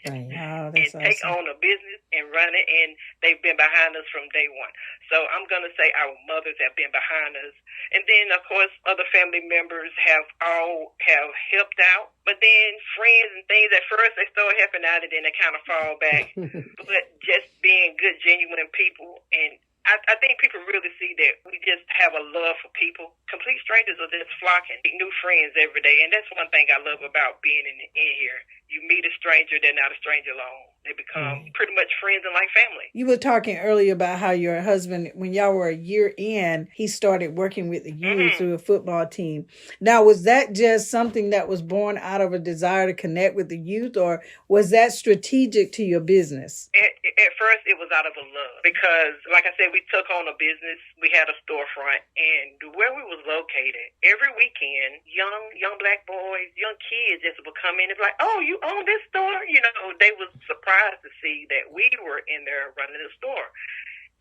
and take on a business and run it, and they've been behind us from day one. So I'm going to say our mothers have been behind us. And then, of course, other family members have helped out. But then friends and things, at first they started helping out and then they kind of fall back. But just being good, genuine people, and I think people really see that we just have a love for people. Complete strangers are just flocking, new friends every day. And that's one thing I love about being in here. You meet a stranger, they're not a stranger long. They become pretty much friends and like family. You were talking earlier about how your husband, when y'all were a year in, he started working with the youth through a football team. Now, was that just something that was born out of a desire to connect with the youth, or was that strategic to your business? At first, it was out of a love because, like I said, we took on a business. We had a storefront, and where we was located, every weekend, young black boys, young kids just would come in and be like, "Oh, you own this store?" You know, they was surprised to see that we were in there running the store.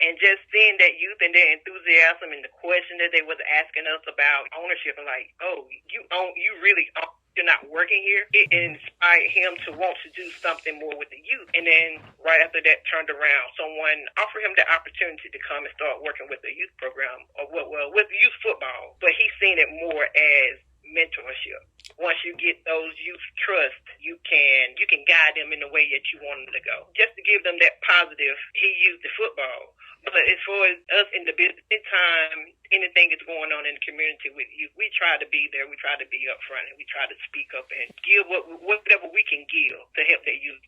And just seeing that youth and their enthusiasm and the question that they was asking us about ownership, and like, "Oh, you really own, you're not working here," it inspired him to want to do something more with the youth. And then right after that turned around, someone offered him the opportunity to come and start working with the youth program, or with youth football. But he's seen it more as mentorship. Once you get those youth trust, you can guide them in the way that you want them to go. Just to give them that positive, he used the football. But as far as us in the business, anytime anything is going on in the community with youth, we try to be there. We try to be up front, and we try to speak up and give whatever we can give to help that youth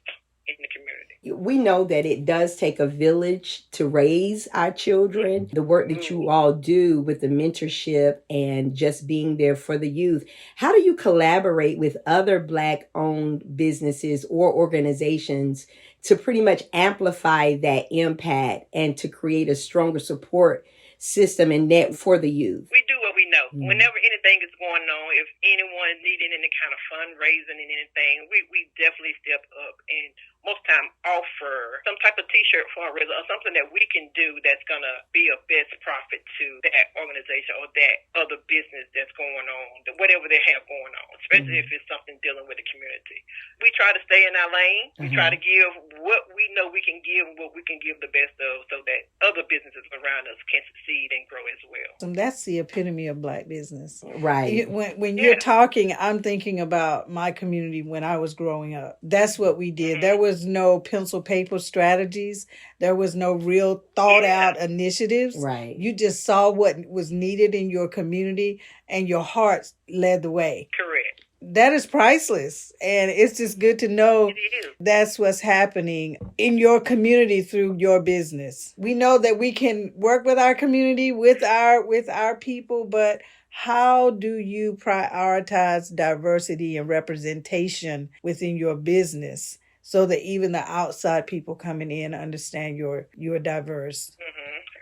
in the community. We know that it does take a village to raise our children. The work that you all do with the mentorship and just being there for the youth. How do you collaborate with other Black-owned businesses or organizations to pretty much amplify that impact and to create a stronger support system and net for the youth? We do what we know. whenever anything is going on, if anyone is needing any kind of fundraising and anything, we definitely step up and most time offer some type of T-shirt fundraiser or something that we can do that's going to be a best profit to that organization or that other business that's going on, whatever they have going on, especially if it's something dealing with the community. We try to stay in our lane. We try to give what we know we can give and what we can give the best of so that other businesses around us can succeed and grow as well. And that's the epitome of Black business. Right. When you're talking, I'm thinking about my community when I was growing up. That's what we did. There was no pencil paper strategies. There was no real thought out initiatives. Right. You just saw what was needed in your community and your heart led the way. Correct. That is priceless. And it's just good to know that's what's happening in your community through your business. We know that we can work with our community, with our people, but how do you prioritize diversity and representation within your business so that even the outside people coming in understand you're diverse?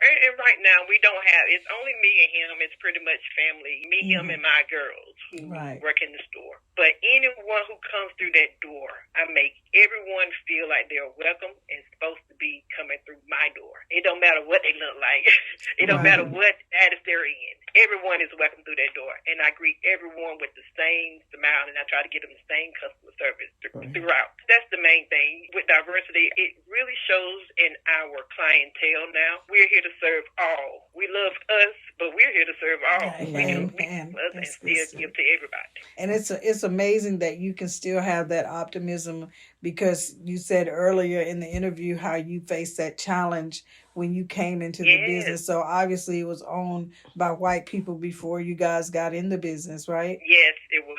And right now, we don't have, it's only me and him. It's pretty much family. Me, him, and my girls who work in the store. But anyone who comes through that door, I make everyone feel like they're welcome and supposed to be coming through my door. It don't matter what they look like. It don't matter what status they're in. Everyone is welcome through that door. And I greet everyone with the same smile, and I try to give them the same customer service throughout. That's the main thing. With diversity, it really shows in our clientele now. We're here to serve all. We love us, but we're here to serve all. We love us and still give to everybody. And it's amazing that you can still have that optimism, because you said earlier in the interview how you faced that challenge when you came into the business. So obviously it was owned by white people before you guys got in the business, right? Yes, it was.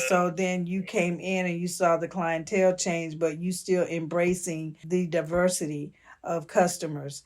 So then you came in and you saw the clientele change, but you still embracing the diversity of customers.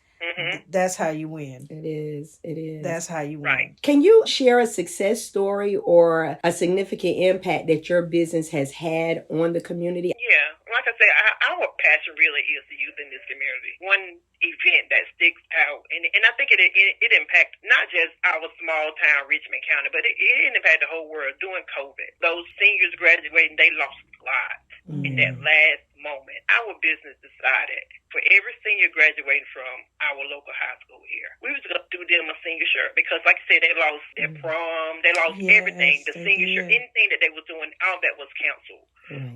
That's how you win. It is. That's how you win. Right. Can you share a success story or a significant impact that your business has had on the community? Yeah. Like I said, our passion really is the youth in this community. One event that sticks out, and I think it impacts not just our small town, Richmond County, but it impacted the whole world during COVID. Those seniors graduating, they lost a lot in that last moment. Our business decided for every senior graduating from our local high school here, we was going to do them a senior shirt because, like I said, they lost their prom, they lost everything. The senior shirt, anything that they was doing, all that was canceled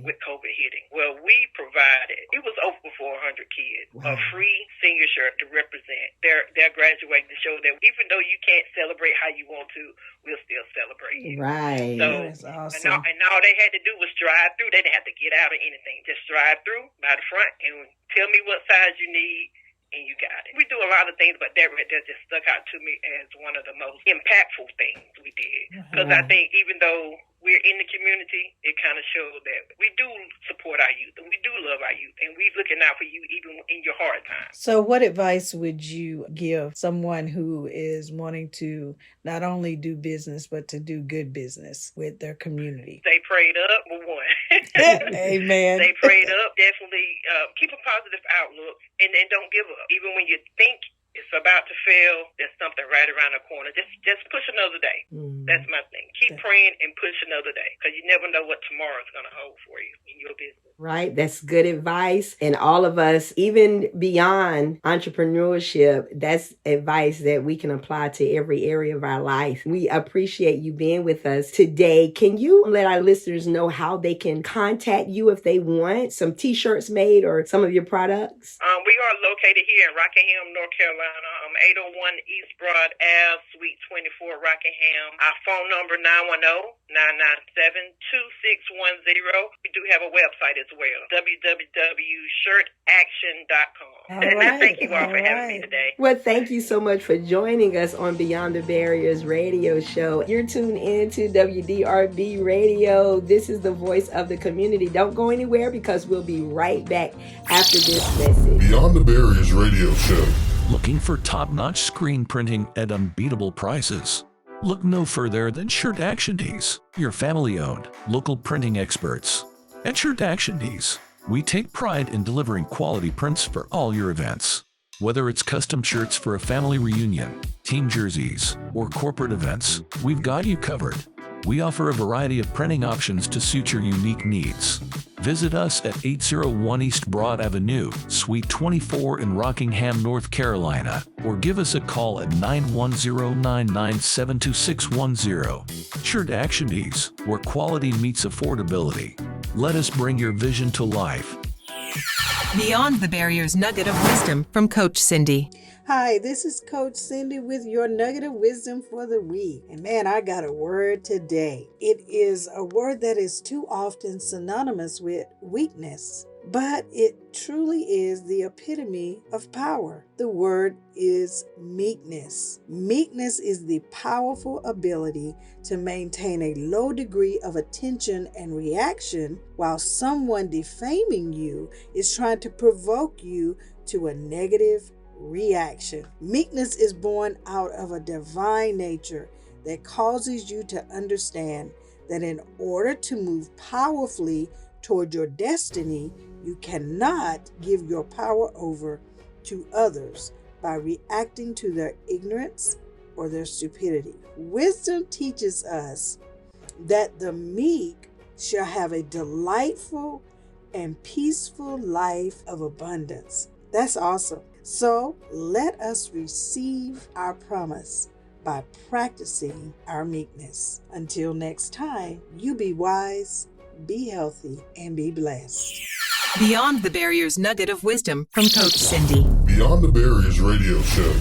with COVID hitting. Well, we provided, it was over 400 kids, a free senior shirt to represent their graduating, to show that even though you can't celebrate how you want to, we'll still celebrate you. Right. So, that's awesome. and all they had to do was drive through. They didn't have to get out or anything. Just drive through by the front and tell me what size you need, and you got it. We do a lot of things, but that just stuck out to me as one of the most impactful things we did. Because I think even though we're in the community, it kind of shows that we do support our youth and we do love our youth, and we're looking out for you even in your hard times. So what advice would you give someone who is wanting to not only do business, but to do good business with their community? Stay prayed up, one. Amen. Stay prayed up. Definitely keep a positive outlook and don't give up. Even when you think it's about to fail, there's something right around the corner. Just push another day. That's my thing. Keep praying and push another day, because you never know what tomorrow's going to hold for you in your business. Right. That's good advice. And all of us, even beyond entrepreneurship, that's advice that we can apply to every area of our life. We appreciate you being with us today. Can you let our listeners know how they can contact you if they want some T-shirts made or some of your products? We are located here in Rockingham, North Carolina. 801 East Broad Ave, Suite 24, Rockingham. Our phone number, 910-997-2610. We do have a website as well, www.shirtaction.com. Right. Thank you all for having me today. Well, thank you so much for joining us on Beyond the Barriers radio show. You're tuned in to WDRB Radio. This is the voice of the community. Don't go anywhere, because we'll be right back after this message. Beyond the Barriers radio show. Looking for top-notch screen printing at unbeatable prices? Look no further than Shirt Action Tees, your family-owned, local printing experts. At Shirt Action Tees, we take pride in delivering quality prints for all your events. Whether it's custom shirts for a family reunion, team jerseys, or corporate events, we've got you covered. We offer a variety of printing options to suit your unique needs. Visit us at 801 East Broad Avenue, Suite 24 in Rockingham, North Carolina, or give us a call at 910-997-2610. Shirt Action Tees, where quality meets affordability. Let us bring your vision to life. Beyond the Barriers nugget of wisdom from Coach Cindy. Hi, this is Coach Cindy with your nugget of wisdom for the week. And man, I got a word today. It is a word that is too often synonymous with weakness, but it truly is the epitome of power. The word is meekness. Meekness is the powerful ability to maintain a low degree of attention and reaction while someone defaming you is trying to provoke you to a negative reaction. Meekness is born out of a divine nature that causes you to understand that in order to move powerfully toward your destiny, you cannot give your power over to others by reacting to their ignorance or their stupidity. Wisdom teaches us that the meek shall have a delightful and peaceful life of abundance. That's awesome. So let us receive our promise by practicing our meekness. Until next time, you be wise, be healthy, and be blessed. Beyond the Barriers nugget of wisdom from Coach Cindy. Beyond the Barriers radio show.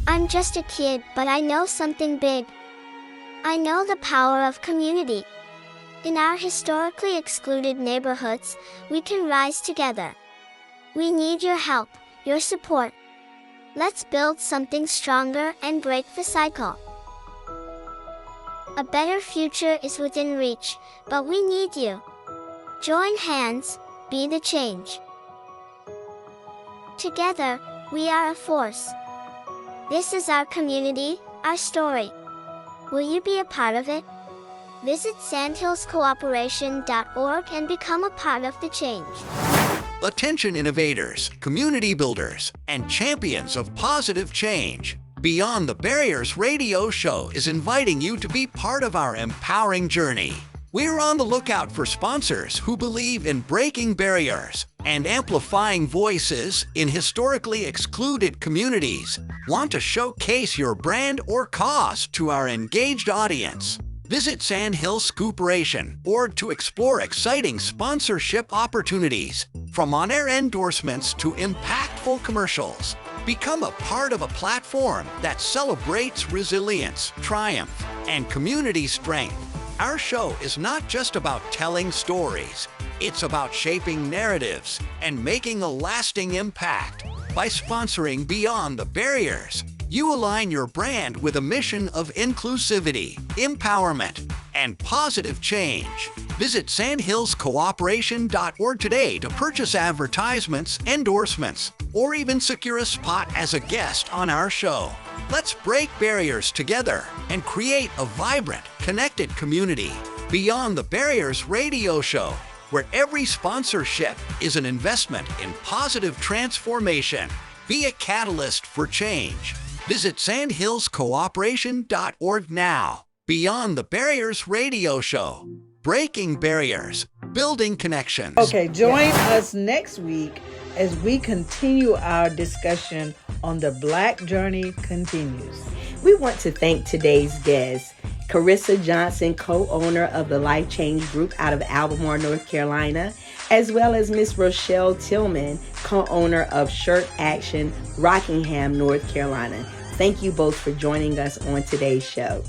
I'm just a kid, but I know something big. I know the power of community. In our historically excluded neighborhoods, we can rise together. We need your help, your support. Let's build something stronger and break the cycle. A better future is within reach, but we need you. Join hands, be the change. Together, we are a force. This is our community, our story. Will you be a part of it? Visit sandhillscooperation.org and become a part of the change. Attention innovators, community builders, and champions of positive change. Beyond the Barriers radio show is inviting you to be part of our empowering journey. We're on the lookout for sponsors who believe in breaking barriers and amplifying voices in historically excluded communities. Want to showcase your brand or cause to our engaged audience? Visit Sandhills Cooperation.org to explore exciting sponsorship opportunities, from on-air endorsements to impactful commercials. Become a part of a platform that celebrates resilience, triumph, and community strength. Our show is not just about telling stories. It's about shaping narratives and making a lasting impact. By sponsoring Beyond the Barriers, you align your brand with a mission of inclusivity, empowerment, and positive change. Visit sandhillscooperation.org today to purchase advertisements, endorsements, or even secure a spot as a guest on our show. Let's break barriers together and create a vibrant, connected community. Beyond the Barriers radio show, where every sponsorship is an investment in positive transformation. Be a catalyst for change. Visit sandhillscooperation.org now. Beyond the Barriers radio show. Breaking barriers, building connections. Okay, join us next week as we continue our discussion on The Black Journey Continues. We want to thank today's guest, Karissa Johnson, co-owner of the Life Change Group out of Albemarle, North Carolina, as well as Miss Roschelle Tillman, co-owner of Shirt Action, Rockingham, North Carolina. Thank you both for joining us on today's show.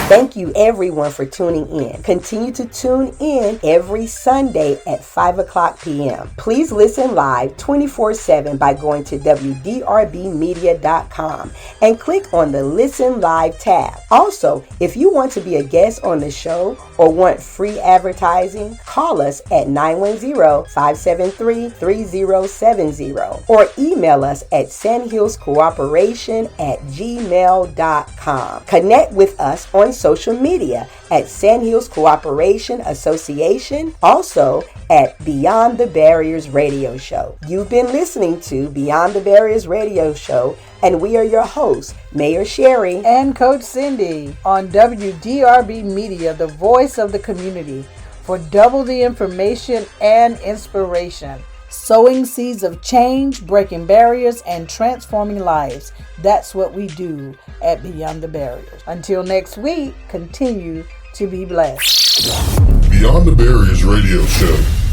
Thank you everyone for tuning in. Continue to tune in every Sunday at 5 o'clock p.m. Please listen live 24/7 by going to wdrbmedia.com and click on the Listen Live tab. Also, if you want to be a guest on the show or want free advertising, call us at 910-573-3070 or email us at sandhillscooperation@gmail.com. Connect with us on social media at Sand Hills Cooperation Association, also at Beyond the Barriers Radio Show. You've been listening to Beyond the Barriers Radio Show, and we are your hosts, Mayor Sherri and Coach Cindy, on WDRB Media, the voice of the community, for double the information and inspiration. Sowing seeds of change, breaking barriers, and transforming lives. That's what we do at Beyond the Barriers. Until next week, continue to be blessed. Beyond the Barriers Radio Show.